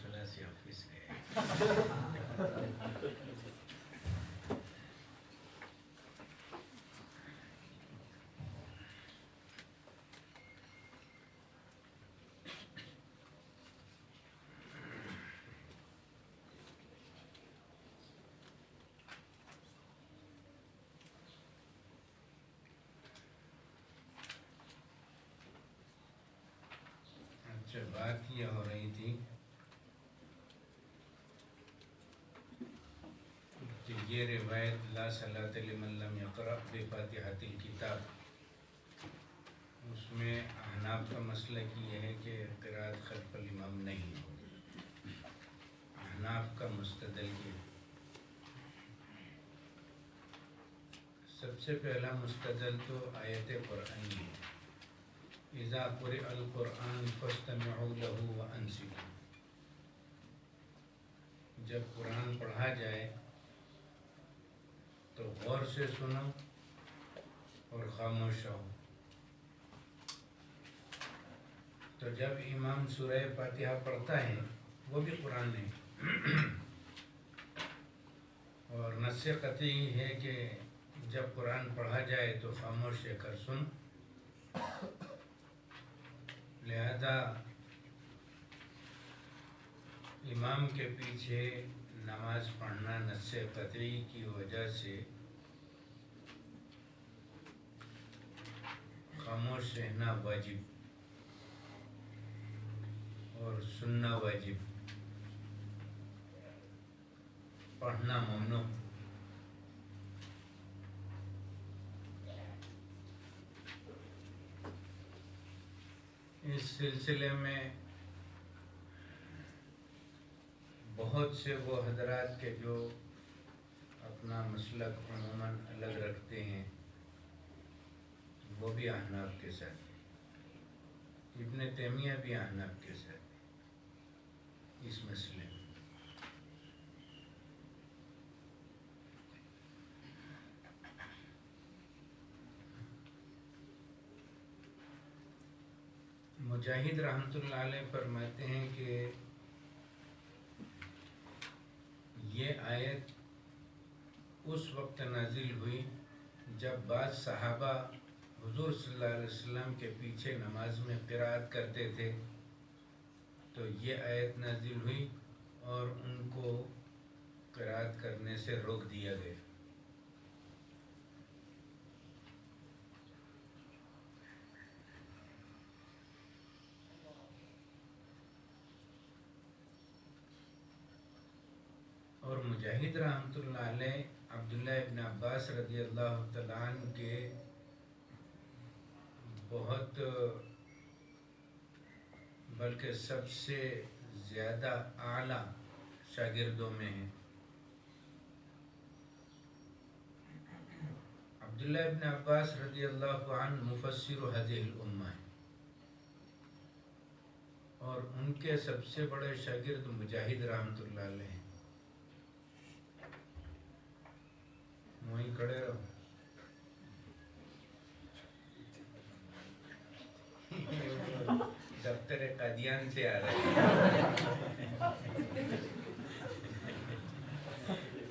ثلاثی office گئے. اچھا، بات یہ ہو رہی تھی کہ یہ روایت لا صلاۃ لمن لم یقرأ بفاتحۃ الکتاب، اس میں احناف کا مسلک یہ ہے کہ قرأت خلف الامام نہیں ہوگی. احناف کا مستدل یہ ہے. سب سے پہلا مستدل تو آیت قرآنی ہے، اذا قرئ القرآن فاستمعوا له وانصتوا. جب قرآن پڑھا جائے تو غور سے سنو اور خاموش رہو. تو جب امام سورہ فاتحہ پڑھتا ہے وہ بھی قرآن ہے، اور نص قطعی ہے کہ جب قرآن پڑھا جائے تو خاموش رہ کر سن. لہذا امام کے پیچھے نماز پڑھنا نص قطعی کی وجہ سے خاموش رہنا واجب اور سننا واجب، پڑھنا ممنوع. اس سلسلے میں بہت سے وہ حضرات کے جو اپنا مسلک عموماً الگ رکھتے ہیں وہ بھی احناف کے ساتھ ہیں. ابن تیمیہ بھی احناف کے ساتھ ہیں اس مسئلے میں. مجاہد رحمۃ اللہ علیہ فرماتے ہیں کہ یہ آیت اس وقت نازل ہوئی جب بعض صحابہ حضور صلی اللہ علیہ وسلم کے پیچھے نماز میں قرأت کرتے تھے، تو یہ آیت نازل ہوئی اور ان کو قرأت کرنے سے روک دیا گیا. اور مجاہد رحمۃ اللہ علیہ عبداللہ ابن عباس رضی اللہ تعالیٰ عنہ کے بہت، بلکہ سب سے زیادہ اعلیٰ شاگردوں میں ہیں. عبداللہ ابن عباس رضی اللہ عنہ مفسر هذه الامہ ہیں، اور ان کے سب سے بڑے شاگرد مجاہد رحمۃ اللہ علیہ ہیں. وہیں کھڑے رہو. دفتر قادیان سے آ رہے ہیں.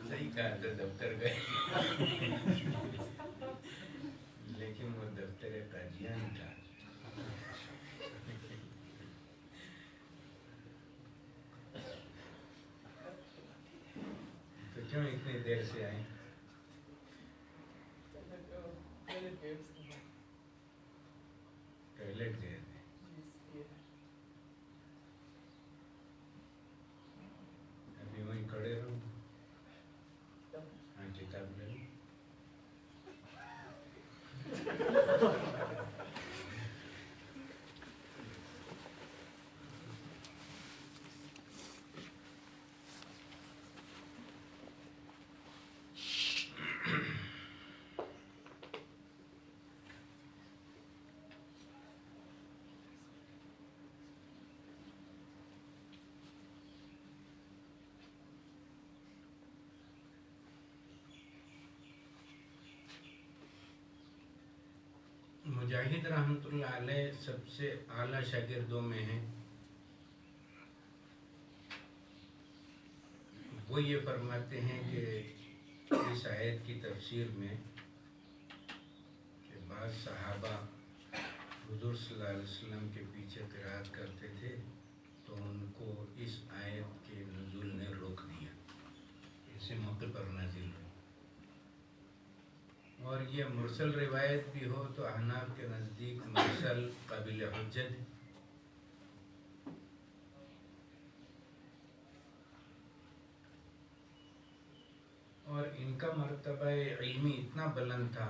صحیح کہا تھا دفتر گئے، لیکن وہ دفتر قادیان تھا. تو کیوں اتنی دیر سے آئے؟ ٹوائلٹ گئے تھے. ابھی وہیں کھڑے رہو. ہاں، کتاب لے لو. مجاہد رحمۃ اللہ علیہ سب سے اعلیٰ شاگردوں میں ہیں. وہ یہ فرماتے ہیں کہ اس آیت کی تفسیر میں کہ بعض صحابہ حضور صلی اللہ علیہ وسلم کے پیچھے قرات کرتے تھے تو ان کو اس آیت کے نزول نے روک دیا، اسی موقع پر نازل ہوئی۔ اور یہ مرسل روایت بھی ہو تو احناف کے نزدیک مرسل قابل حجت ہے۔ اور ان کا مرتبہ علمی اتنا بلند تھا،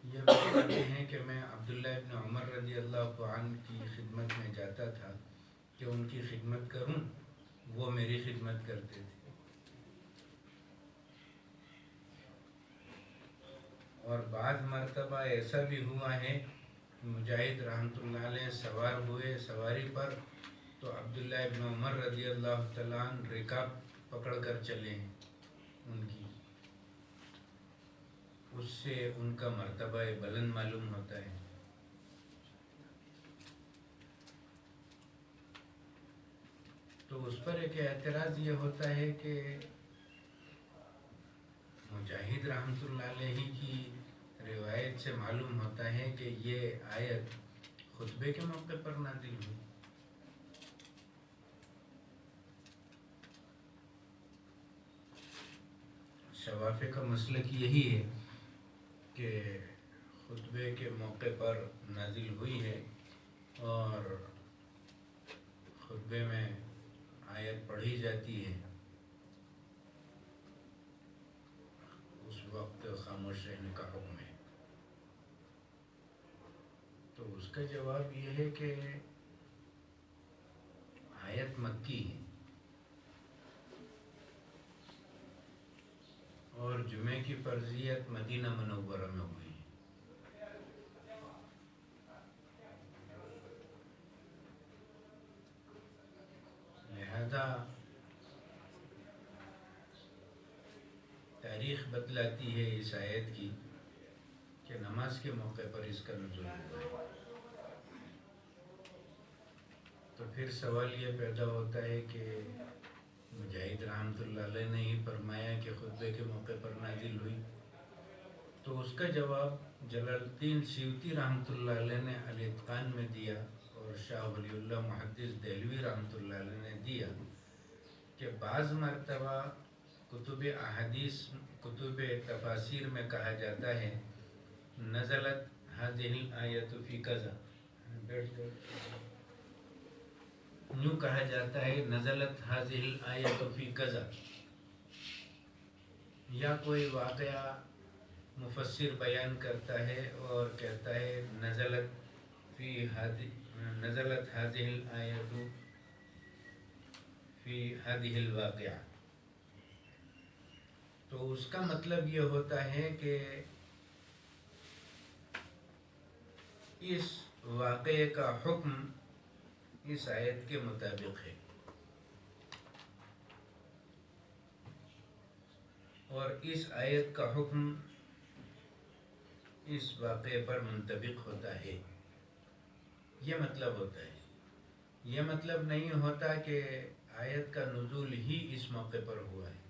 یہ بتاتے ہیں کہ میں عبداللہ ابن عمر رضی اللہ عنہ کی خدمت میں جاتا تھا کہ ان کی خدمت کروں، وہ میری خدمت کرتے تھے۔ اور بعض مرتبہ ایسا بھی ہوا ہے مجاہد رحمۃ اللہ علیہ سوار ہوئے سواری پر تو عبداللہ ابن عمر رضی اللہ تعالیٰ عنہ رکاب پکڑ کر چلے ہیں ان کی، اس سے ان کا مرتبہ بلند معلوم ہوتا ہے۔ تو اس پر ایک اعتراض یہ ہوتا ہے کہ مجاہد رحمۃ اللہ علیہ کی روایت سے معلوم ہوتا ہے کہ یہ آیت خطبے کے موقع پر نازل ہوئی۔ شوافی کا مسلک یہی ہے کہ خطبے کے موقع پر نازل ہوئی ہے اور خطبے میں آیت پڑھی جاتی ہے، اس وقت خاموش رہنے کا حکم ہے۔ تو اس کا جواب یہ ہے کہ آیت مکی ہے اور جمعے کی فرضیت مدینہ منورہ میں ہوئی ہے۔ لہذا تاریخ بتلاتی ہے اس آیت کی کہ نماز کے موقع پر اس کا نزول ہوا ہے۔ تو پھر سوال یہ پیدا ہوتا ہے کہ مجاہد رحمۃ اللہ علیہ نے ہی فرمایا کہ خطبے کے موقع پر نازل ہوئی، تو اس کا جواب جلال الدین سیوطی رحمۃ اللہ علیہ نے الاتقان میں دیا اور شاہ ولی اللہ محدث دہلوی رحمۃ اللہ علیہ نے دیا کہ بعض مرتبہ کتب احادیث کتب تفاسیر میں کہا جاتا ہے نزلت هذه الآیت فی کذا، یوں کہا جاتا ہے نزلت هذه الآیت فی کذا، یا کوئی واقعہ مفسر بیان کرتا ہے اور کہتا ہے نزلت هذه الآیت فی هذه الواقعہ، تو اس کا مطلب یہ ہوتا ہے کہ اس واقعے کا حکم اس آیت کے مطابق ہے اور اس آیت کا حکم اس واقعے پر منطبق ہوتا ہے، یہ مطلب ہوتا ہے۔ یہ مطلب نہیں ہوتا کہ آیت کا نزول ہی اس موقع پر ہوا ہے۔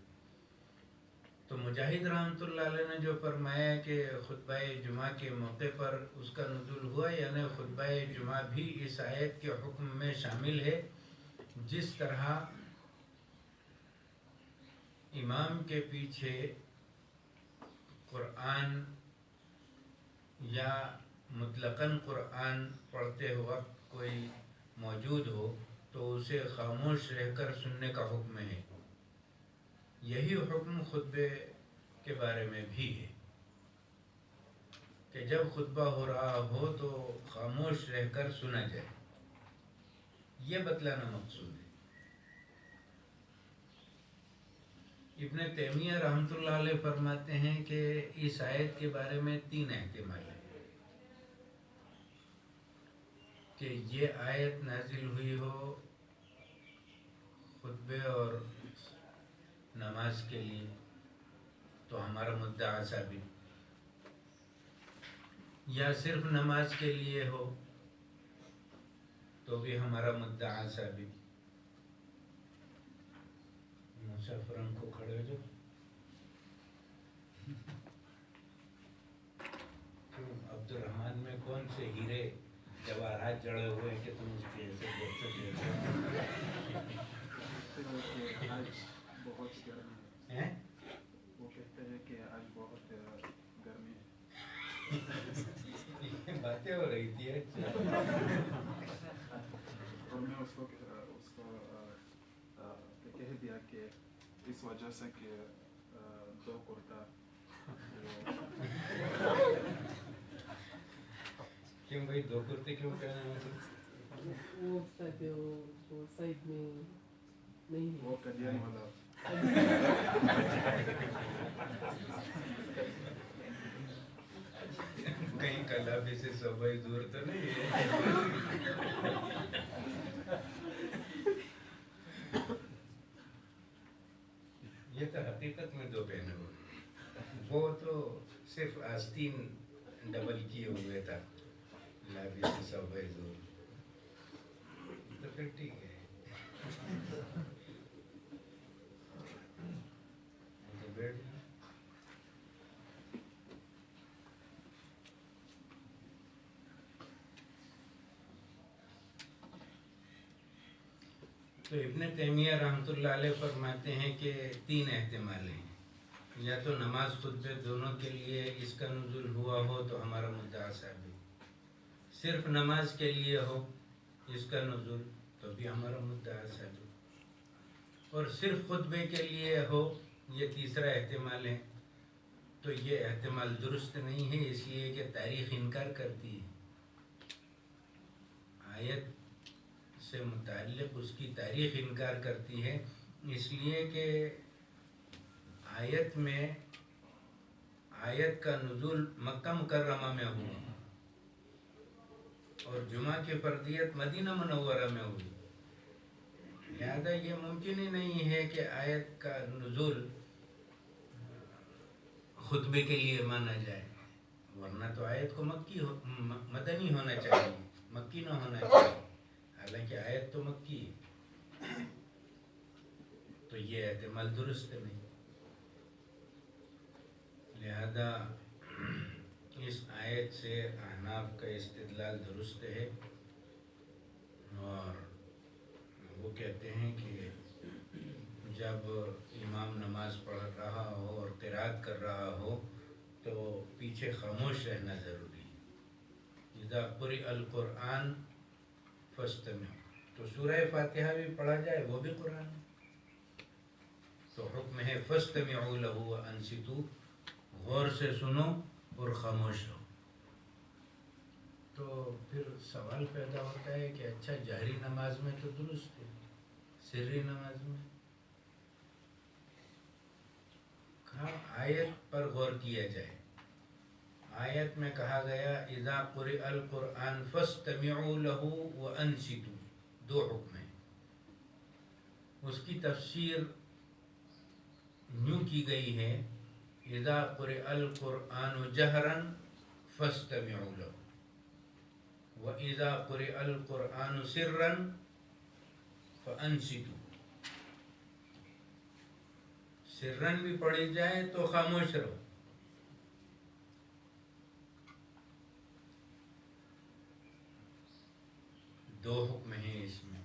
تو مجاہد رحمۃ اللہ علیہ نے جو فرمایا کہ خطبہ جمعہ کے موقع پر اس کا نزول ہوا، یعنی خطبہ جمعہ بھی اس آیت کے حکم میں شامل ہے، جس طرح امام کے پیچھے قرآن یا مطلقاً قرآن پڑھتے وقت کوئی موجود ہو تو اسے خاموش رہ کر سننے کا حکم ہے، یہی حکم خطبے کے بارے میں بھی ہے کہ جب خطبہ ہو رہا ہو تو خاموش رہ کر سنا جائے، یہ بتلانا مقصود ہے۔ ابن تیمیہ رحمۃ اللہ علیہ فرماتے ہیں کہ اس آیت کے بارے میں 3 احتمال ہیں کہ یہ آیت نازل ہوئی ہو خطبے اور نماز کے لیے تو ہمارا مدعا ثابت، یا صرف نماز کے لیے ہو تو بھی ہمارا مدعا ثابت، مسافران کو کھڑے ہو جاؤ. کیوں عبد الرحمن میں کون سے ہیرے جواہرات جڑے ہوئے ہیں کہ تم اس کی ایسے بہت بہت گرمی ہے. وہ کہتے ہیں کہ آج بہت گرمی ہے. باتیں ہو رہی تھی. اور میں اس کو کہہ دیا کہ اس وجہ سے کہ دو کرتا کیوں بھائی دو کرتے کیوں کہنا ہے؟ وہ سائڈ میں نہیں ہے. وہ قدیان والا کہیں کلابی سے صوبائی دور تو نہیں ہے. یہ تو حقیقت میں دو بہنیں ہوئی. وہ تو صرف آستین ڈبل کیے ہوئے تھا. لابی سے صوبائی دور تو پھر ٹھیک ہے. تو بیٹھ جاؤ. تو ابن تیمیہ رحمۃ اللہ علیہ فرماتے ہیں کہ 3 احتمال ہیں. یا تو نماز خطبے دونوں کے لیے اس کا نزول ہوا ہو تو ہمارا مدعا ثابت. صرف نماز کے لیے ہو اس کا نزول تو بھی ہمارا مدعا ثابت. اور صرف خطبے کے لیے ہو یہ تیسرا احتمال ہے. تو یہ احتمال درست نہیں ہے اس لیے کہ تاریخ انکار کرتی ہے. آیت سے متعلق اس کی تاریخ انکار کرتی ہے. اس لیے کہ آیت کا نزول مکہ مکرمہ میں ہوا اور جمعہ کی فردیت مدینہ منورہ میں ہوئی. لہذا یہ ممکن ہی نہیں ہے کہ آیت کا نزول خطبے کے لیے مانا جائے. ورنہ تو آیت کو مدنی ہونا چاہیے, مکی نہ ہونا چاہیے. حالانکہ آیت تو مکی ہے. تو یہ احتمال درست نہیں. لہذا اس آیت سے احناف کا استدلال درست ہے. اور وہ کہتے ہیں کہ جب امام نماز پڑھ رہا ہو اور قرات کر رہا ہو تو پیچھے خاموش رہنا ضروری ہے. اذا قرئ القرآن فاستمعوا. تو سورہ فاتحہ بھی پڑھا جائے وہ بھی قرآن ہے. تو حکم ہے فاستمعوا له وانصتوا, غور سے سنو اور خاموش رہو. تو پھر سوال پیدا ہوتا ہے کہ اچھا جہری نماز میں تو درست ہے, سری نماز میں کہاں آیت پر غور کیا جائے. آیت میں کہا گیا اذا قرئ القرآن فاستمعوا له وانصتوا, 2 حکم ہیں. اس کی تفسیر یوں کی گئی ہے اذا قرئ القرآن جہرا فاستمعوا له وَإِذَا قُرِئَ الْقُرْآنُ سِرًّا فَأَنصِتُوا. سرًّا بھی پڑھی جائے تو خاموش رہو. دو حکم ہیں اس میں.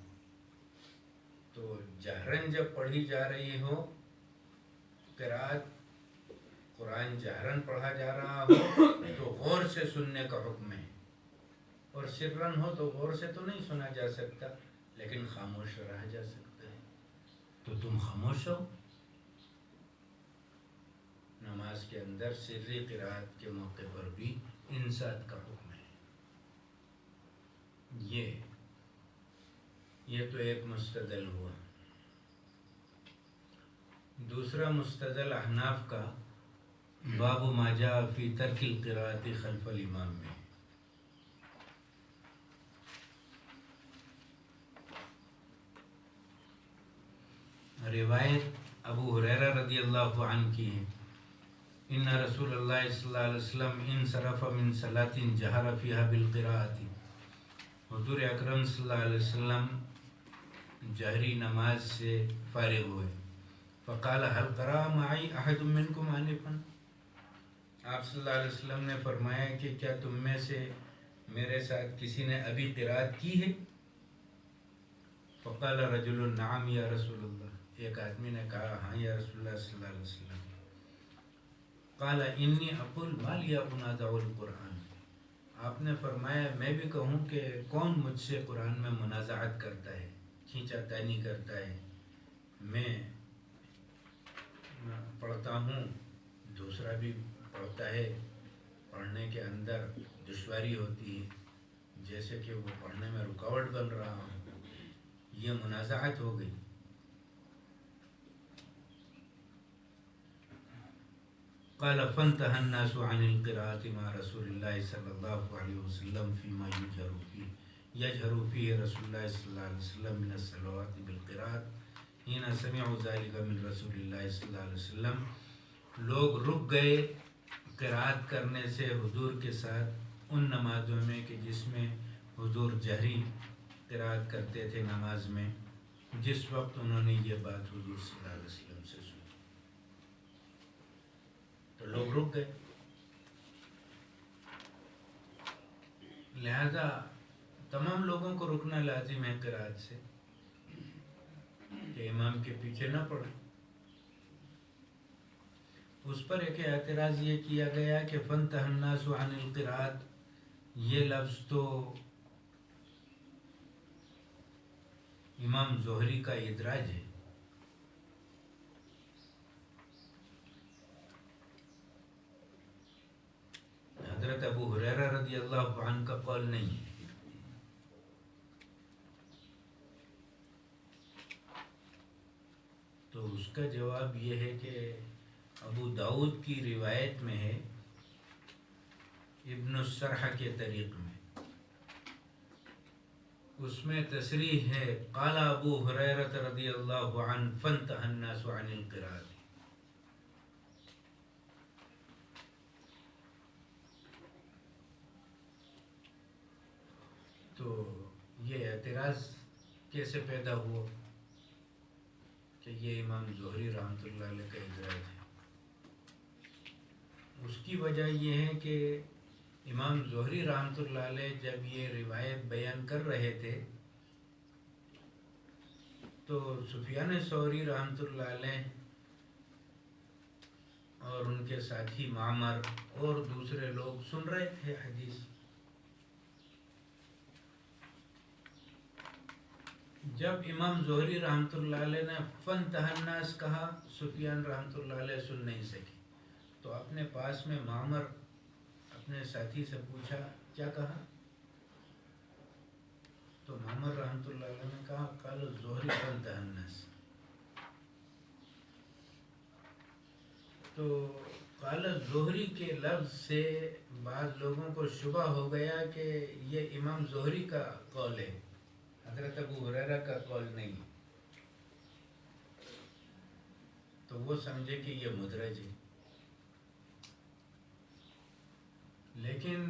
تو جہرن جب پڑھی جا رہی ہو, قرات قرآن جہرن پڑھا جا رہا ہو تو غور سے سننے کا حکم ہے. اور سرن ہو تو غور سے تو نہیں سنا جا سکتا لیکن خاموش رہا جا سکتا ہے. تو تم خاموش ہو. نماز کے اندر سری قرات کے موقع پر بھی انصات کا حکم ہے. یہ تو ایک مستدل ہوا. دوسرا مستدل احناف کا باب ما جاء فی ترک القراءۃ خلف الامام میں. روایت ابو ہریرہ رضی اللہ عنہ کی ہے, ان رسول اللہ صلی اللہ علیہ وسلم انصرف من صلاۃ جہر فیہا بالقراءۃ. حضور اکرم صلی اللہ علیہ وسلم جہری نماز سے فارغ ہوئے, فقال هل قرأ معي أحد منكم آنفا، آپ صلی اللہ علیہ وسلم نے فرمایا کہ کیا تم میں سے میرے ساتھ کسی نے ابھی قرأت کی ہے؟ فقال رجل نعم یا رسول اللہ، ایک آدمی نے کہا ہاں یا رسول اللہ صلی اللہ علیہ وسلم۔ قال انی اقول ما لی انازع القرآن، آپ نے فرمایا میں بھی کہوں کہ کون مجھ سے قرآن میں منازعت کرتا ہے، کھینچا تانی کرتا ہے، میں پڑھتا ہوں دوسرا بھی پڑھتا ہے، پڑھنے کے اندر دشواری ہوتی ہے، جیسے کہ وہ پڑھنے میں رکاوٹ بن رہا ہوں، یہ منازعت ہو گئی۔ قال فانتهى الناس عن القراءة مع رسول الله صلى الله عليه وسلم فيما يجهر فيه رسول الله صلى الله عليه وسلم من الصلوات بالقراءة حين سمعوا ذلك من رسول الله صلى الله عليه وسلم، لوگ رک گئے قراءت کرنے سے حضور کے ساتھ ان نمازوں میں کہ جس میں حضور جہری قراءت کرتے تھے نماز میں، جس وقت انہوں نے یہ بات حضور صلی اللہ علیہ وسلم سے سنی تو لوگ رک گئے۔ لہذا تمام لوگوں کو رکنا لازم ہے قراءت سے کہ امام کے پیچھے نہ پڑھیں۔ اس پر ایک اعتراض یہ کیا گیا کہ فانتهى الناس عن القراءة، یہ لفظ تو امام زہری کا ادراج ہے، حضرت ابو ہریرہ رضی اللہ عنہ کا قول نہیں ہے۔ تو اس کا جواب یہ ہے کہ ابو داؤد کی روایت میں ہے ابن السرح کے طریق میں، اس میں تصریح ہے قال ابو ہریرہ رضی اللہ عنہ فانتهى الناس عن القراءة۔ تو یہ اعتراض کیسے پیدا ہوا کہ یہ امام زہری رحمۃ اللہ علیہ کا ادراج ہے؟ اس کی وجہ یہ ہے کہ امام زہری رحمۃ اللہ علیہ جب یہ روایت بیان کر رہے تھے تو سفیان ثوری رحمۃ اللہ علیہ اور ان کے ساتھی معمر اور دوسرے لوگ سن رہے تھے حدیث۔ جب امام زہری رحمۃ اللہ علیہ نے فانتهى الناس کہا، سفیان رحمۃ اللہ علیہ سن نہیں سکے تو اپنے پاس میں معمر اپنے ساتھی سے پوچھا کیا کہا؟ تو معمر رحمۃ اللہ علیہ نے کہا قال الزہری فانتهى الناس۔ تو قال الزہری کے لفظ سے بعض لوگوں کو شبہ ہو گیا کہ یہ امام زہری کا قول ہے، حضرت ابو ہریرہ کا قول نہیں، تو وہ سمجھے کہ یہ مدرج ہے۔ لیکن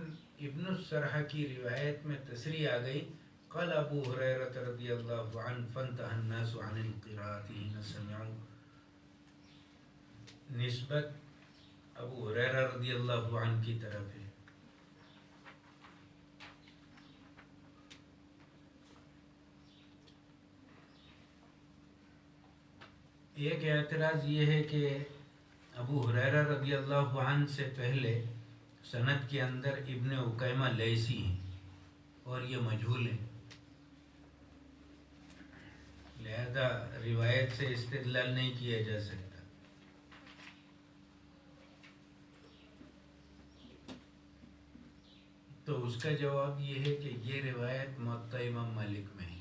ابن السرح کی روایت میں تصریح آ گئی قال ابو ہریرہ رضی اللہ عنہ فانتهى الناس عن القراءة حين سمعوا، نسبت ابو ہریرہ رضی اللہ عنہ کی طرف ہے۔ ایک اعتراض یہ ہے کہ ابو ہریرہ رضی اللہ عنہ سے پہلے سند کے اندر ابن عکیمہ لیثی ہیں اور یہ مجہول ہیں، لہذا روایت سے استدلال نہیں کیا جا سکتا۔ تو اس کا جواب یہ ہے کہ یہ روایت موطا امام مالک میں ہے،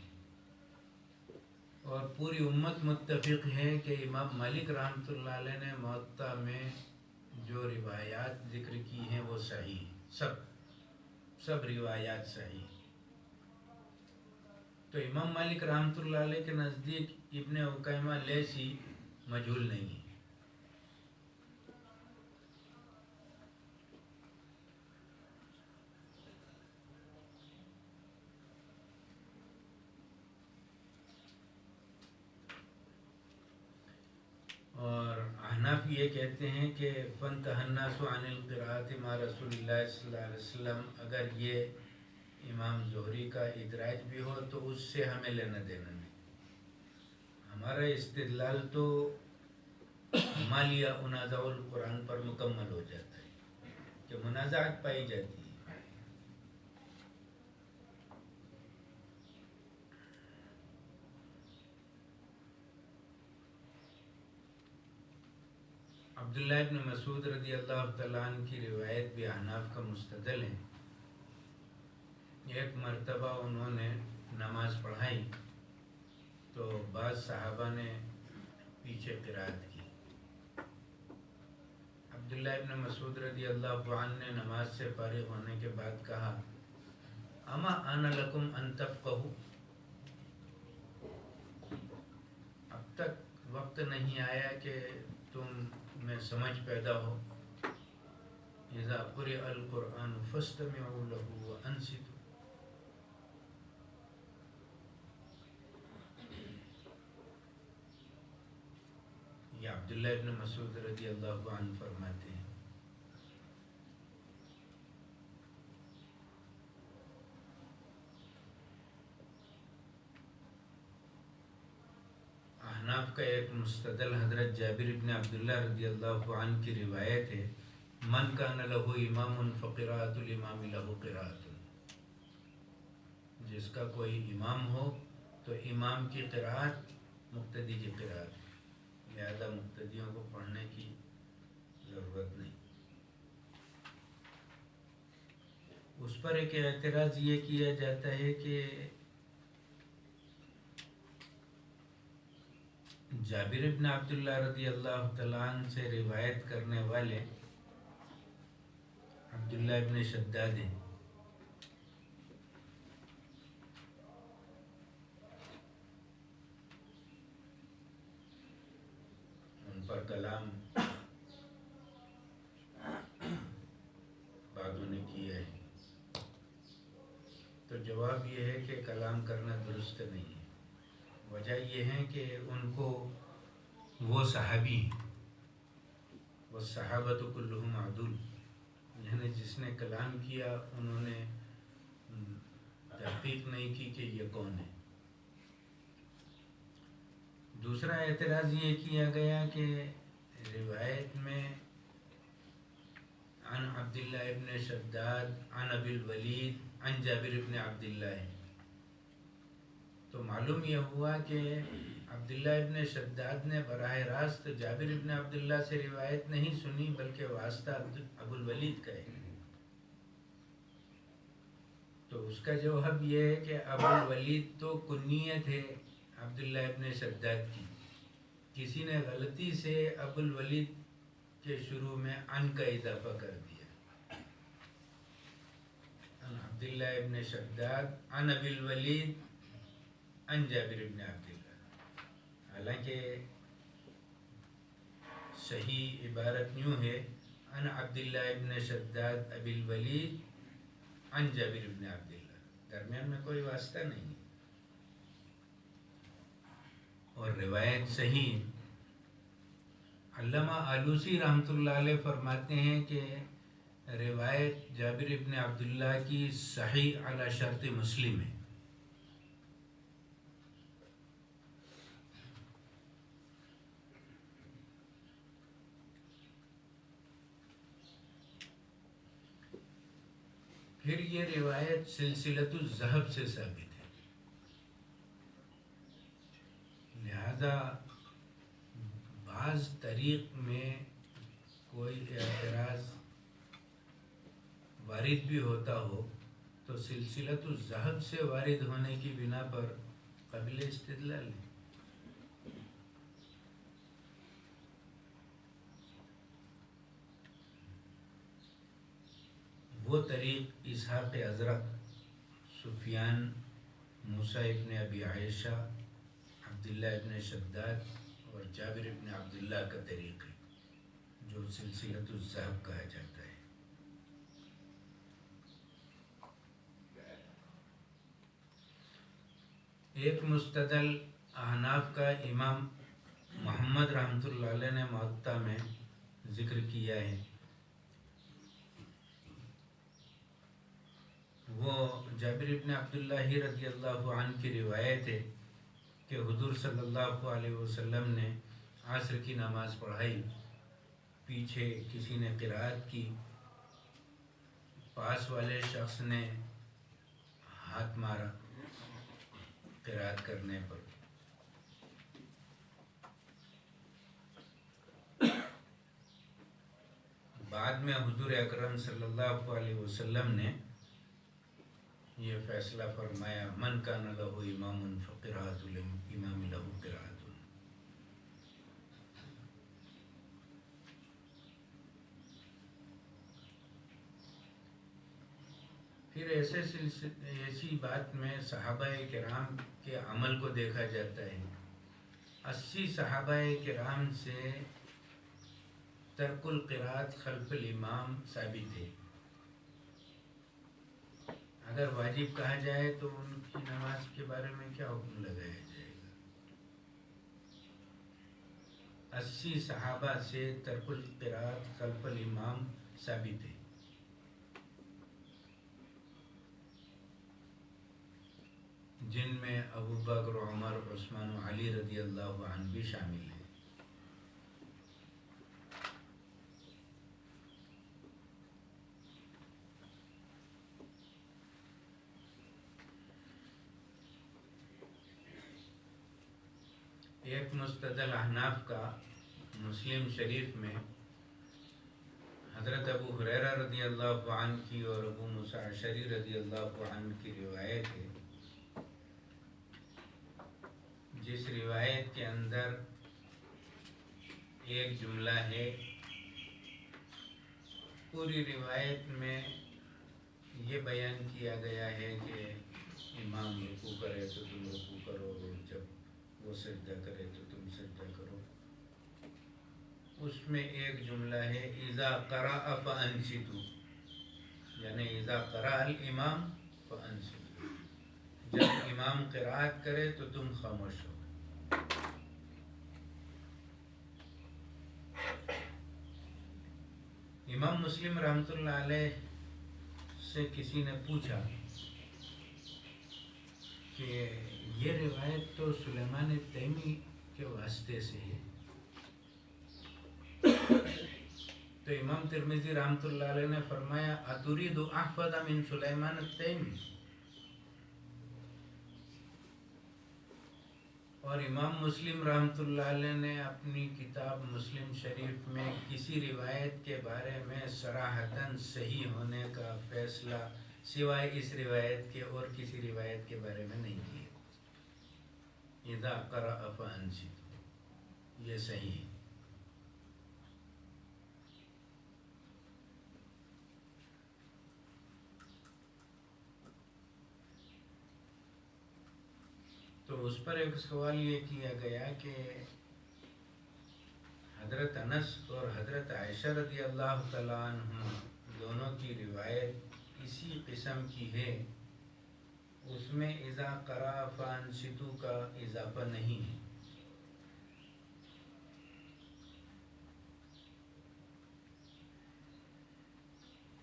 اور پوری امت متفق ہے کہ امام مالک رحمۃ اللہ علیہ نے موطا میں جو روایات ذکر کی ہیں وہ صحیح ہیں، سب روایات صحیح ہیں۔ تو امام مالک رحمۃ اللہ علیہ کے نزدیک ابن عکیمہ لیثی مجہول نہیں ہے۔ احناف یہ کہتے ہیں کہ فَانْتَهَى النَّاسُ عَنِ الْقِرَاءَةِ مَعَ رَسُولِ اللَّهِ صلی اللہ علیہ وسلم، اگر یہ امام زہری کا ادراج بھی ہو تو اس سے ہمیں لینا دینا نہیں. ہمارا استدلال تو مالیہ منازع القرآن پر مکمل ہو جاتا ہے کہ منازعات پائی جاتی ہے. عبداللہ ابن مسعود رضی اللہ تعالیٰ عنہ کی روایت بھی احناف کا مستدل ہے. ایک مرتبہ انہوں نے نماز پڑھائی تو بعض صحابہ نے پیچھے قرات کی. عبداللہ ابن مسعود رضی اللہ عنہ نے نماز سے فارغ ہونے کے بعد کہا اما انا لکم ان تفقہوا، اب تک وقت نہیں آیا کہ تم میں سمجھ پیدا ہو. اذا قرئ القرآن فاستمعوا له وانصتوا. یہ عبداللہ ابن مسعود رضی اللہ عنہ فرماتے ہیں. احناف کا ایک مستدل حضرت جابر ابن عبداللہ رضی اللہ عنہ کی روایت ہے من کان لہ امام فقراءۃ الامام لہ قراءۃ، جس کا کوئی امام ہو تو امام کی قراءت مقتدی کی قراءت، لہذا مقتدیوں کو پڑھنے کی ضرورت نہیں. اس پر ایک اعتراض یہ کیا جاتا ہے کہ جابر ابن عبداللہ رضی اللہ تعالیٰ عنہ سے روایت کرنے والے عبداللہ ابن شداد ہیں. ان پر کلام بعضوں نے کیا ہے. تو جواب یہ ہے کہ کلام کرنا درست نہیں ہے. وجہ یہ ہے کہ ان کو وہ صحابی والصحابۃ کلہم عدول، یعنی جس نے کلام کیا انہوں نے تحقیق نہیں کی کہ یہ کون ہے. دوسرا اعتراض یہ کیا گیا کہ روایت میں عن عبداللہ ابن شداد عن ابی الولید عن جابر ابن عبداللہ ہے. تو معلوم یہ ہوا کہ عبداللہ ابن شداد نے براہ راست جابر ابن عبداللہ سے روایت نہیں سنی بلکہ واسطہ ابو الولید کا ہے. تو اس کا جواب یہ ہے کہ ابو الولید تو کنیت ہے عبداللہ ابن شداد کی. کسی نے غلطی سے ابو الولید کے شروع میں ان کا اضافہ کر دیا. عن عبداللہ ابن شداد عن ابی الولید عن جابر ابن عبداللہ، حالانکہ صحیح عبارت یوں ہے عن عبداللہ ابن شداد ابی الولید عن جابر ابن عبداللہ، درمیان میں کوئی واسطہ نہیں. اور روایت صحیح. علامہ آلوسی رحمۃ اللہ علیہ فرماتے ہیں کہ روایت جابر ابن عبداللہ کی صحیح علی شرط مسلم ہے. پھر یہ روایت سلسلۃ الذہب سے ثابت ہے، لہذا بعض طریق میں کوئی اعتراض وارد بھی ہوتا ہو تو سلسلۃ الذہب سے وارد ہونے کی بنا پر قابل استدلال ہے. وہ طریق اسحاق ازرق، سفیان، موسیٰ ابن ابی عائشہ، عبداللہ ابن شداد اور جابر ابن عبداللہ کا طریق ہے جو سلسلۃ الذہب کہا جاتا ہے. ایک مستدل احناف کا امام محمد رحمۃ اللہ علیہ نے موطا میں ذکر کیا ہے، وہ جابر ابن عبداللہ رضی اللہ عنہ کی روایت ہے کہ حضور صلی اللہ علیہ وسلم نے عصر کی نماز پڑھائی، پیچھے کسی نے قرأت کی، پاس والے شخص نے ہاتھ مارا قرأت کرنے پر، بعد میں حضور اکرم صلی اللہ علیہ وسلم نے یہ فیصلہ فرمایا من کان لہ امام فقراءۃ الامام لہ قراءۃ۔ پھر ایسی بات میں صحابہ کرام کے عمل کو دیکھا جاتا ہے۔ 80 صحابہ کرام سے ترک القراءت خلف الامام ثابت ہے۔ اگر واجب کہا جائے تو ان کی نماز کے بارے میں کیا حکم لگایا جائے گا؟ 80 صحابہ سے ترک القراءت خلف الامام ثابت ہے۔ جن میں ابو بکر، عمر، عثمان و علی رضی اللہ عنہ بھی شامل ہیں۔ ایک مستدل احناف کا مسلم شریف میں حضرت ابو ہریرہ رضی اللہ عنہ کی اور ابو موسیٰ اشعری رضی اللہ عنہ کی روایت ہے، جس روایت کے اندر ایک جملہ ہے، پوری روایت میں یہ بیان کیا گیا ہے کہ امام رکوع کرے تو تم رکوع کرو، اور جب وہ سجدہ کرے تو تم سجدہ کرو۔ اس میں ایک جملہ ہے اذا قرأ فانصتوا، یعنی اذا قرأ الامام فانصتوا، جب امام قرأت کرے تو تم خاموش ہو۔ امام مسلم رحمۃ اللہ علیہ سے کسی نے پوچھا کہ یہ روایت تو سلیمان تیمی کے واسطے سے ہے، تو امام ترمذی رحمۃ اللہ علیہ نے فرمایا اتريد احفظ من سلیمان التیمی، اور امام مسلم رحمۃ اللہ علیہ نے اپنی کتاب مسلم شریف میں کسی روایت کے بارے میں صراحتاً صحیح ہونے کا فیصلہ سوائے اس روایت کے اور کسی روایت کے بارے میں نہیں کیا۔ اذا قرأ فانصتوا یہ صحیح ہے۔ تو اس پر ایک سوال یہ کیا گیا کہ حضرت انس اور حضرت عائشہ رضی اللہ تعالیٰ عنہ دونوں کی روایت اسی قسم کی ہے، اس میں اذا قرأ فانصتوا کا اضافہ نہیں ہے۔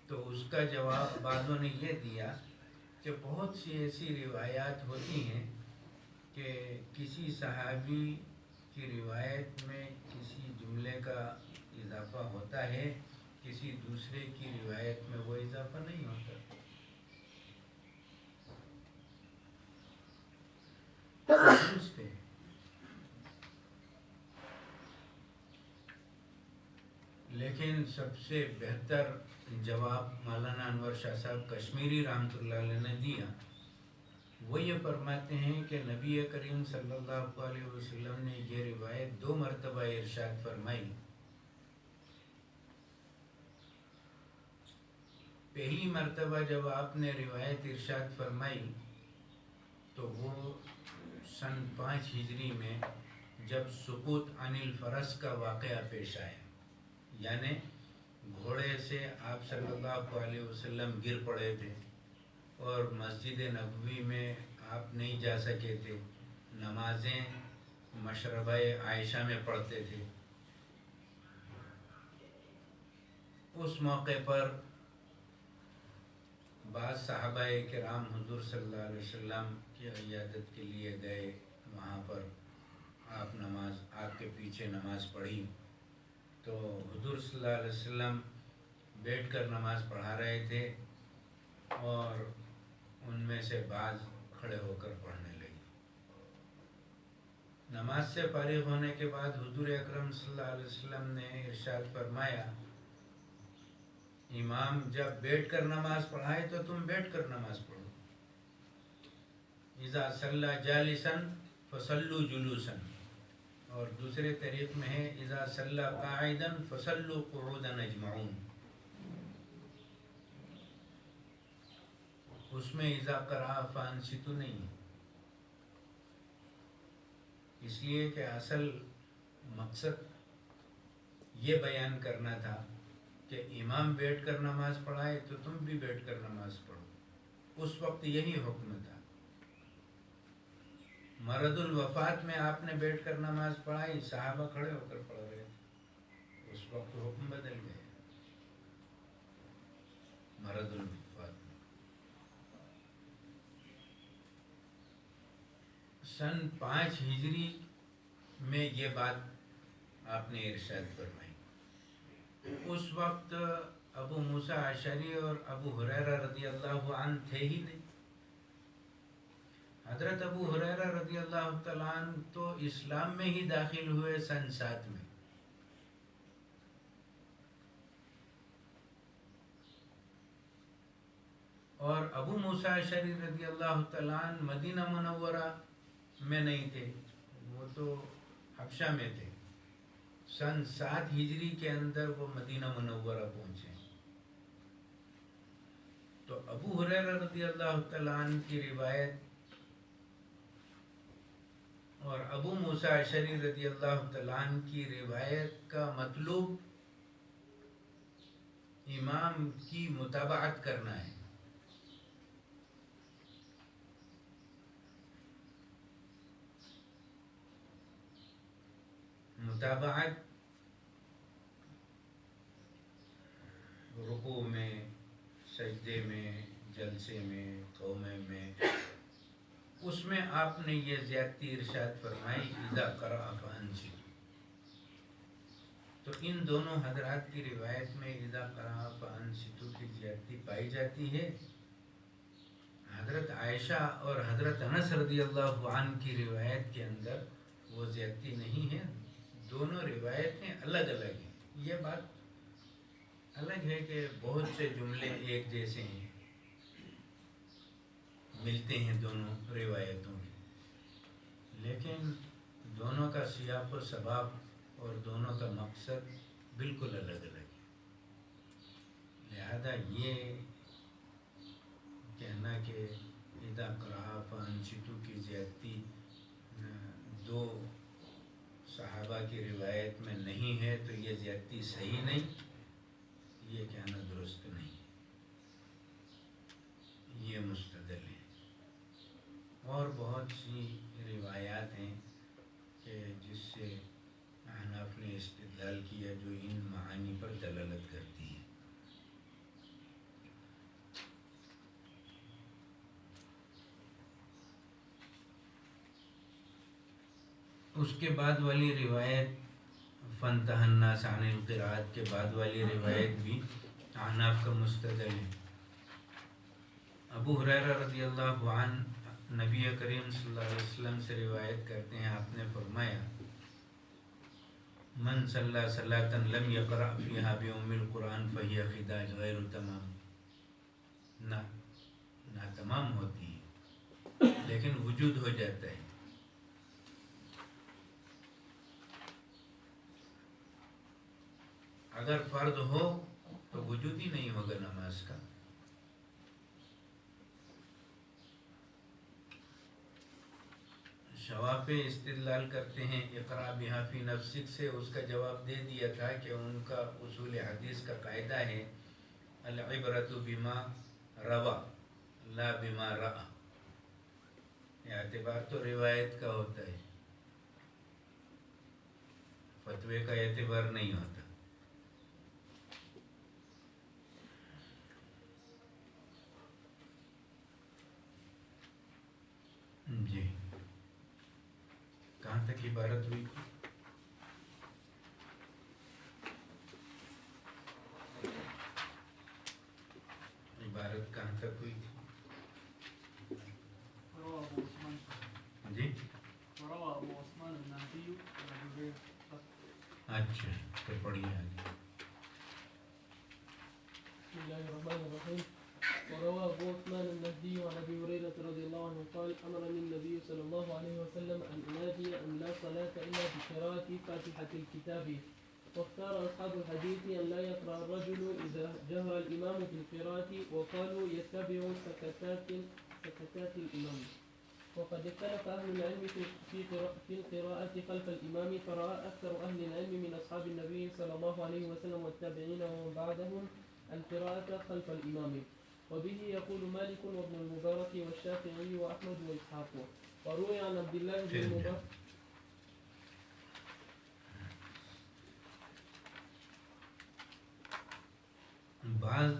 تو اس کا جواب بعضوں نے یہ دیا کہ بہت سی ایسی روایات ہوتی ہیں کہ کسی صحابی کی روایت میں کسی جملے کا اضافہ ہوتا ہے، کسی دوسرے کی روایت میں وہ اضافہ نہیں ہوتا۔ درست ہے، لیکن سب سے بہتر جواب مولانا انور شاہ صاحب کشمیری رحمۃ اللہ علیہ نے دیا۔ وہ یہ فرماتے ہیں کہ نبی کریم صلی اللہ علیہ وسلم نے یہ روایت 2 مرتبہ ارشاد فرمائی۔ پہلی مرتبہ جب آپ نے روایت ارشاد فرمائی تو وہ سن 5 ہجری میں جب سقوط عن الفرس کا واقعہ پیش آیا، یعنی گھوڑے سے آپ صلی اللہ علیہ وسلم گر پڑے تھے اور مسجد نبوی میں آپ نہیں جا سکے تھے، نمازیں مشربہ عائشہ میں پڑھتے تھے۔ اس موقع پر بعض صحابہ کرام حضور صلی اللہ علیہ وسلم کی عیادت کے لیے گئے. وہاں پر آپ کے پیچھے نماز پڑھی تو حضور صلی اللہ علیہ وسلم بیٹھ کر نماز پڑھا رہے تھے اور ان میں سے بعض کھڑے ہو کر پڑھنے لگے. نماز سے فارغ ہونے کے بعد حضور اکرم صلی اللہ علیہ وسلم نے ارشاد فرمایا امام جب بیٹھ کر نماز پڑھائے تو تم بیٹھ کر نماز پڑھو. اذا صلی جالسا فصلوا جلوسا، اور دوسرے طریق میں ہے اذا صلی قاعدا فصلوا قعودا اجمعون. اس میں اذا قرأ فانصتوا نہیں ہے، اس لیے کہ اصل مقصد یہ بیان کرنا تھا کہ امام بیٹھ کر نماز پڑھائے تو تم بھی بیٹھ کر نماز پڑھو. اس وقت یہی حکم تھا. مرض الوفات میں آپ نے بیٹھ کر نماز پڑھائی، صحابہ کھڑے ہو کر پڑھ رہے تھے. اس وقت حکم بدل گئے. مرض الوفات میں سن 5 ہجری میں یہ بات آپ نے ارشاد فرمائی. اس وقت ابو موسیٰ اشعری اور ابو ہریرہ رضی اللہ عنہ تھے ہی نہیں. حضرت ابو ہریرہ رضی اللہ تعالیٰ عنہ تو اسلام میں ہی داخل ہوئے سن 7 میں. اور ابو موسیٰ اشعری رضی اللہ تعالیٰ عنہ مدینہ منورہ میں نہیں تھے، وہ تو حبشہ میں تھے. سن 7 ہجری کے اندر وہ مدینہ منورہ پہنچے. تو ابو ہریرہ رضی اللہ تعالیٰ عنہ کی روایت اور ابو موسیٰ اشعری رضی اللہ تعالیٰ عنہ کی روایت کا مطلوب امام کی متابعت کرنا ہے. متابعت رکوع میں، سجدے میں، جلسے میں، قومے میں، اس میں آپ نے یہ زیادتی ارشاد فرمائی اذا قرأ فانصتوا. تو ان دونوں حضرات کی روایت میں اذا قرأ فانصتوا کی زیادتی پائی جاتی ہے. حضرت عائشہ اور حضرت انس رضی اللہ عنہ کی روایت کے اندر وہ زیادتی نہیں ہے. دونوں روایتیں الگ الگ ہیں. یہ بات الگ ہے کہ بہت سے جملے ایک جیسے ہیں، ملتے ہیں دونوں روایتوں کے، لیکن دونوں کا سیاق و سباق اور دونوں کا مقصد بالکل الگ الگ ہے. لہذا یہ کہنا کہ اذا قرأ فانصتوا کی زیادتی دو صحابہ کی روایت میں نہیں ہے تو یہ زیادتی صحیح نہیں، یہ کہنا درست نہیں، یہ مستدل ہے. اور بہت سی روایات ہیں کہ جس سے احناف نے استدلال کیا جو ان معانی پر دلالت کرتی ہیں. اس کے بعد والی روایت فانتهى الناس عن القراءة کے بعد والی روایت بھی احناف کا مستدل ہے. ابو ہریرہ رضی اللہ عنہ نبی کریم صلی اللہ علیہ وسلم سے روایت کرتے ہیں، آپ نے فرمایا من صلی صلاۃ لم یقرأ فیہا بأم القرآن فہی خداج غیر تمام. نہ تمام ہوتی ہے لیکن وجود ہو جاتا ہے. اگر فرض ہو تو وجود ہی نہیں ہوگا نماز کا. شواب پہ استدلال کرتے ہیں اقرا بہا فی نفسک سے. اس کا جواب دے دیا تھا کہ ان کا اصول حدیث کا قاعدہ ہے العبرۃ بما روا لا بما رأى. اعتبار تو روایت کا ہوتا ہے، فتوے کا اعتبار نہیں ہوتا. کہاں تک عبارت ہوئی تھی؟ عبارت کہاں تک ہوئی تھی؟ روى أبو عثمان جی وروى أبو عثمان النهدي عن أبي هريرة. اچھا تو پڑھیے آگے. بسم الله الرحمن الرحيم. وروى أبو عثمان النهدي عن أبي هريرة رضي الله عنه قال أمرني النبي صلى الله عليه وسلم أن أنادي أن لا صلاة إلا بقراءة فاتحة الكتاب. واختار أصحاب الحديث أن لا يقرأ الرجل إذا جهر الإمام بالقراءة وقالوا يتبع سكتات الإمام. وقد اختلف أهل العلم في القراءة خلف الإمام فرأى أكثر أهل العلم من أصحاب النبي صلى الله عليه وسلم والتابعين ومن بعدهم القراءة خلف الإمام. وبه يقول مالك وابن المبارك والشافعي وأحمد وإسحاق. وروي عن عبد الله بن المبارك بعض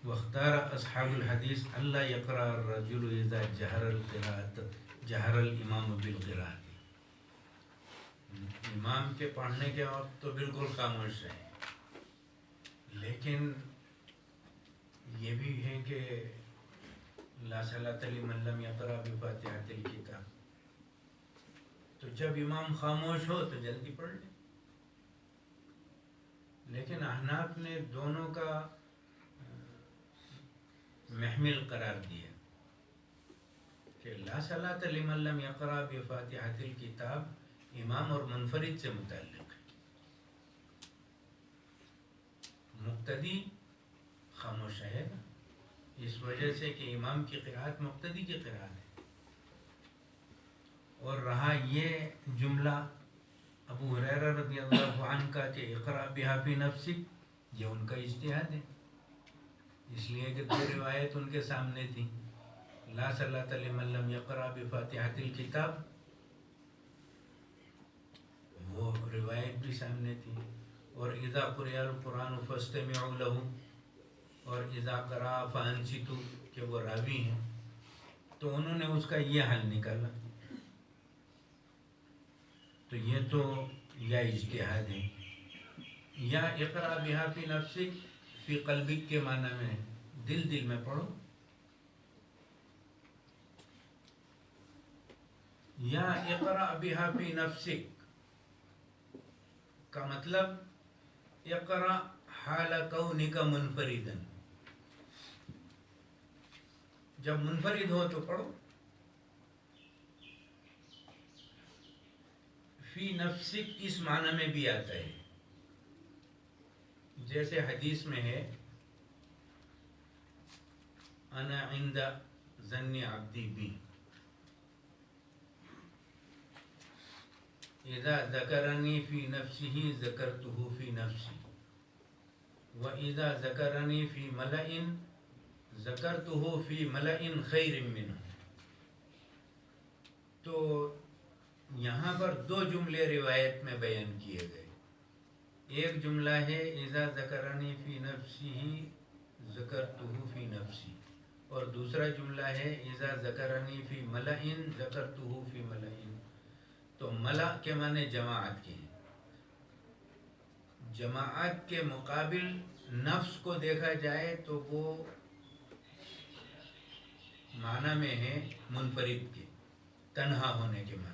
واختار اصحاب الحدیث اللہ یقرأ الرجل اذا جہر الامام بالقراءۃ. امام کے پڑھنے کے وقت تو بالکل خاموش رہے، لیکن یہ بھی ہے کہ لا صلاۃ لمن لم یقرأ بفاتحۃ الکتاب. تو جب امام خاموش ہو تو جلدی پڑھ لیں. لیکن احناف نے دونوں کا محمل قرار دیا کہ لا صلاۃ لمن لم یقرأ بفاتحۃ الکتاب امام اور منفرد سے متعلق ہے. مقتدی خاموش ہے نا، اس وجہ سے کہ امام کی قرأت مقتدی کی قرأت ہے. اور رہا یہ جملہ ابو ہریرہ رضی اللہ عنہ کا کہ اقرأ بها فی نفسک، یہ ان کا اجتہاد ہے، اس لیے کہ دو روایت ان کے سامنے تھی، لا صلاۃ لمن لم یقرأ بفاتحۃ الکتاب، وہ روایت بھی سامنے تھی، اور اذا قرئ القرآن فاستمعوا له، اور اذا قرأ فانصتوا کہ وہ راوی ہیں، تو انہوں نے اس کا یہ حل نکالا. تو یہ تو یا اجتہاد ہے، یا اقرأ بها فی نفسک فی قلبک کے معنی میں دل میں پڑھو، یا اقرأ بها فی نفسک کا مطلب اقرأ حال کونک منفردا، جب منفرد ہو تو پڑھو. فی نفسک اس معنی میں بھی آتا ہے، جیسے حدیث میں ہے انا عند ظن عبدی بی، اذا ذکرنی فی نفسہ ذکرتہ فی نفسی، واذا ذکرنی فی ملأ ذکرتہ فی ملأ خیر منہ. تو یہاں پر دو جملے روایت میں بیان کیے گئے. ایک جملہ ہے اذا ذکرنی فی نفسہ ذکرتہ فی نفسی، اور دوسرا جملہ ہے اذا ذکرنی فی ملأ ذکرتہ فی ملأ. تو ملأ کے معنی جماعت کے ہیں، جماعت کے مقابل نفس کو دیکھا جائے تو وہ معنی میں ہے منفرد کے، تنہا ہونے کے معنی.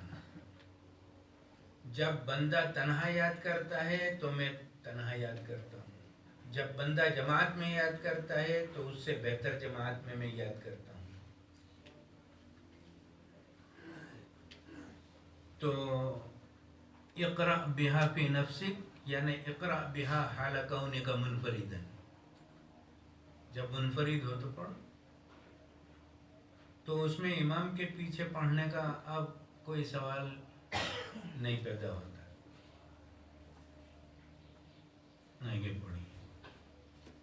جب بندہ تنہا یاد کرتا ہے تو میں تنہا یاد کرتا ہوں، جب بندہ جماعت میں یاد کرتا ہے تو اس سے بہتر جماعت میں یاد کرتا ہوں. تو اقرأ بها فی نفسک یعنی اقرأ بها حال کونک منفردا، جب منفرد ہو تو پڑھو. تو اس میں امام کے پیچھے پڑھنے کا اب کوئی سوال نہیں پیدا ہوتا. آگے پڑھی.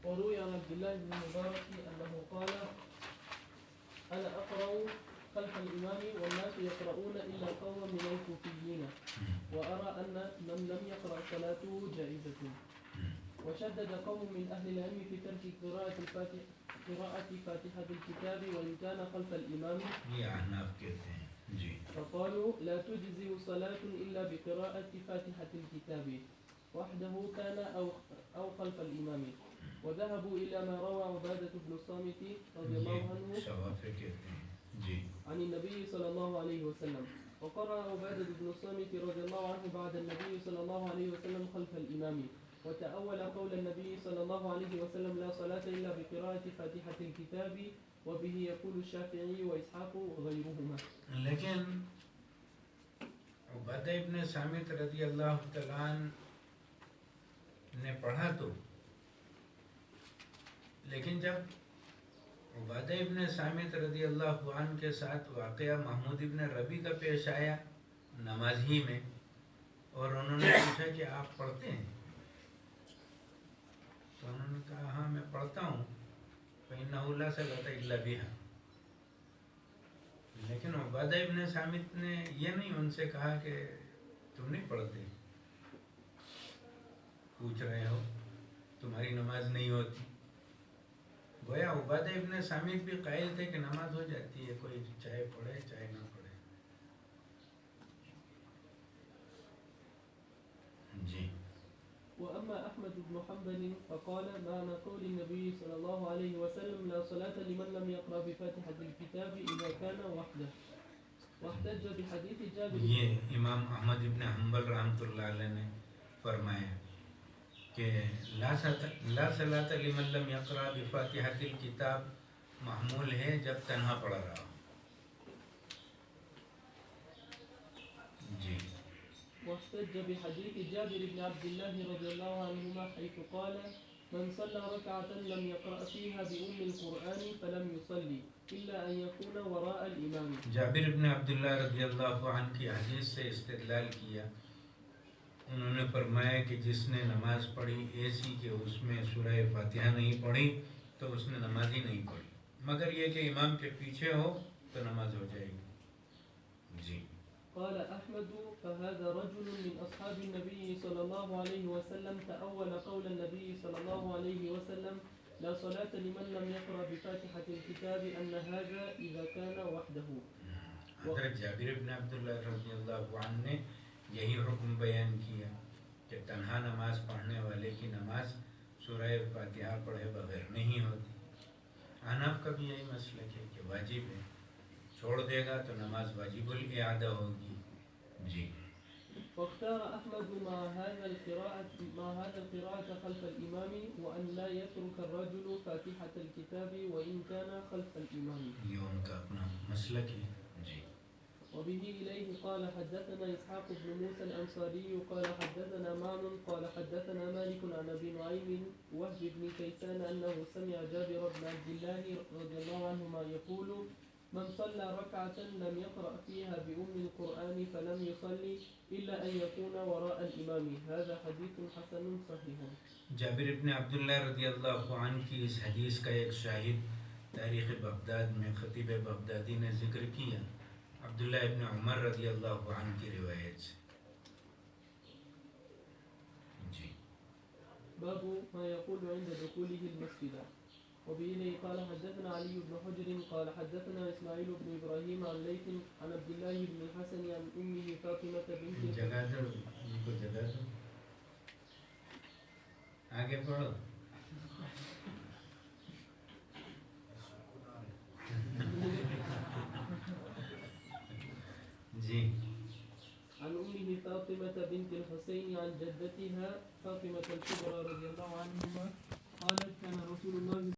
وروي عن عبد الله بن المبارك أنه قال أنا أقرأ خلف الإمام والناس يقرؤون إلا قوما من الكوفيين وأرى أن من لم يقرأ صلاته جائزة. وشدد قوم من أهل العلم في ترك قراءة فاتحة الكتاب وإن كان خلف الإمام. یہ احناف کہتے ہیں جی فقالوا لا تجزئ صلاة إلا بقراءة فاتحة الكتاب وحده كان أو خلف الإمام وذهبوا إلى ما روى عبادة بن الصامت رضي الله عنه شوافے کہتے ہیں. جی عن النبي صلى الله عليه وسلم وقرأ عبادة بن الصامت رضي الله عنه بعد النبي صلى الله عليه وسلم خلف الإمام وتأول قول النبي صلى الله عليه وسلم لا صلاة إلا بقراءة فاتحة الكتاب وبه يقول الشافعي وإسحاق وغيرهما. لیکن عبادہ ابن صامت رضی اللہ تعالیٰ عنہ نے پڑھا تو، لیکن جب عبادہ ابن صامت رضی اللہ عنہ کے ساتھ واقعہ محمود ابن ربی کا پیش آیا نماز ہی میں، اور انہوں نے پوچھا کہ آپ پڑھتے ہیں؟ تو انہوں نے کہا ہاں میں پڑھتا ہوں. فَإِنَّهُ لَا صَلَاةَ إِلَّا بِهَا. لیکن عبادہ ابن صامت نے یہ نہیں ان سے کہا کہ تم نہیں پڑھتے، پوچھ رہے ہو تمہاری نماز نہیں ہوتی. گویا عبادہ ابن صامت بھی قائل تھے کہ نماز ہو جاتی ہے، کوئی چاہے پڑھے چاہے نہ پڑھے. جی وأما أحمد بن حنبل فقال معنى قول النبي صلى الله عليه وسلم لا صلاة لمن لم يقرأ بفاتحة الكتاب إذا كان وحده واحتج بحديث جابر. یہ امام احمد ابن حنبل رحمۃ اللہ علیہ نے فرمایا کہ لا صلاۃ لمن لم یقرأ بفاتحۃ الکتاب محمول ہے جب تنہا پڑھ رہا ہو. جی واحتج بحديث جابر بن عبد الله رضي الله عنهما حيث قال من صلى ركعة لم يقرأ فيها بأم القرآن فلم يصلي إلا أن يكون وراء الإمام. جابر ابن عبداللہ رضی اللہ عنہ کی حدیث سے استدلال کیا. انہوں نے فرمایا کہ جس نے نماز پڑھی ایسی کہ اس میں سورہ فاتحہ نہیں پڑھی تو اس نے نماز ہی نہیں پڑھی، مگر یہ کہ امام کے پیچھے ہو تو نماز ہو جائے گی. جی قال أحمد فهذا رجل من أصحاب النبي صلى الله عليه وسلم تأول قول النبي صلى الله عليه وسلم لا صلاة لمن لم يقرأ بفاتحة الكتاب أن هذا إذا كان وحده. حضرت جابر ابن عبداللہ رضی اللہ عنہ نے یہی حکم بیان کیا کہ تنہا نماز پڑھنے والے کی نماز سورہ فاتحہ پڑھے بغیر نہیں ہوتی. حنف کا بھی یہی مسئلہ ہے کہ واجب ہے، چھوڑ دے گا تو نماز واجب الاعادہ ہوگی. جی واختار أحمد مع هذا القراءة خلف الإمام وأن لا يترك الرجل فاتحة الكتاب وإن كان خلف الإمام. یہ ان کا اپنا مسلک ہے. جی وبه إليه قال حدثنا إسحاق بن موسى الأنصاري قال حدثنا معن قال حدثنا مالك عن أبي نعيم وهب بن كيسان أنه سمع جابر بن عبد الله رضي الله عنهما يقول من صلى ركعة لم يقرأ فيها بأم القرآن فلم يصلي إلا أن يكون وراء الإمام. هذا حديث حسن صحيح. جابر ابن عبداللہ رضی اللہ عنہ کی اس حدیث کا ایک شاہد تاریخ بغداد میں خطیب بغدادی نے ذکر کیا عبداللہ ابن عمر رضی اللہ عنہ کی روایت سے. جی باب ما يقول عند دخوله المسجد. وبه قال حدثنا علي بن حجر قال حدثنا إسماعيل بن إبراهيم عن ليث عن عبد الله بن الحسن عن أمه فاطمة بنت. جگہ دو ان کو جگہ دو، آگے پڑھو. جی عن أمه فاطمة بنت الحسين عن جدتها فاطمة الكبرى رضي الله عنهما قالت كان رسول الله